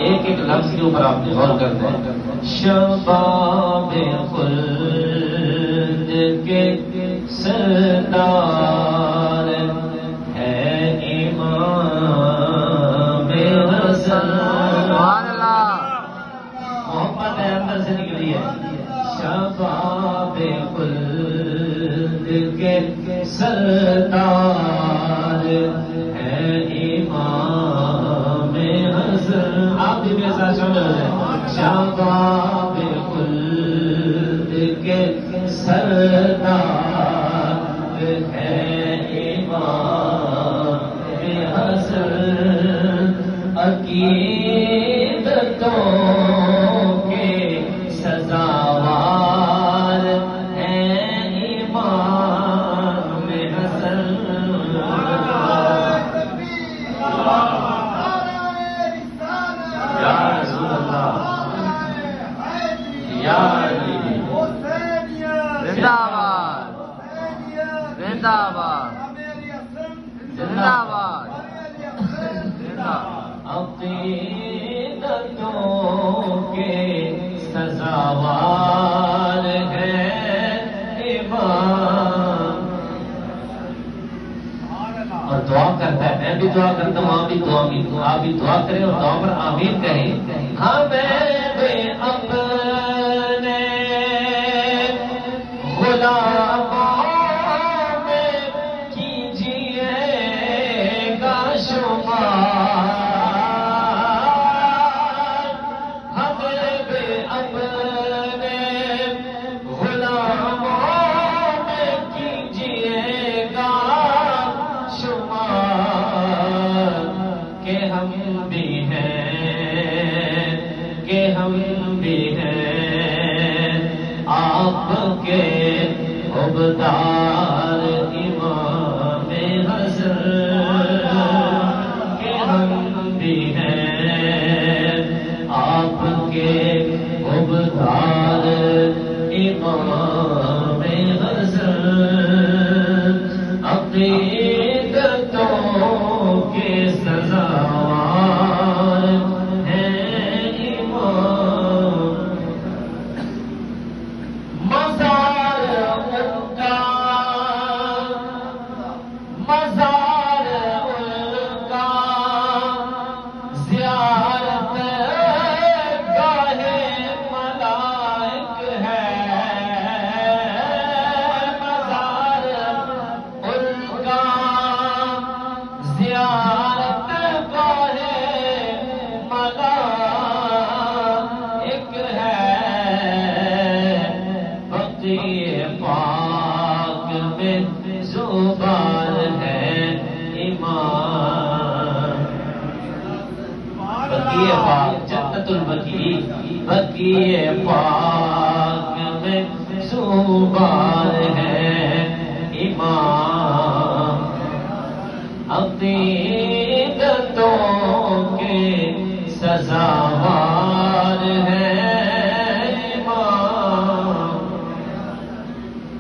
ایک ایک لفظ کے اوپر آپ غور کرتے ہیں. شباب خلد کے سردار ہے امام حسن. محبت ہے اندر سے نکلی ہے. شباب خلد کے سردار ہے امام حسن. آپ بھی میرے ساتھ شامل ہو جائیں. شباب خلد کے سردار ہے امام حسن. عقیدتوں کے سزاوار ہے امام حسن. یا رسول اللہ یا علی. زندہ باد زندہ باد زندہ باد زندہ. عقیدتوں کے سزاوار ہے امام. اور دعا کرتا ہے. میں بھی دعا کرتا ہوں, آپ بھی دعا کی. آپ بھی دعا کریں اور دعا پر آمین کہیں. ہاں میں اپنے غلاموں میں کیجیے گا شمار. ہمیں اپنے غلاموں میں کیجیے گا شمار. کہ ہم بھی ہیں کہ ہم بھی ہیں آپ کے عبدار امام حسن. کہ ہم بھی ہیں آپ کے عبدار امام حسن. عقیدتوں کے سزاوار ہیں امام. مزار ان کا مزار ان کا زیارت گاہ ملائک ہے. مزار ان کا زیارت گاہ ملائک ہے. بقیع پاک میں زبان ہے امام. بقیع پاک جنت البقیع. بقیع پاک میں زبان ہے امام. عقیدتوں کے سزا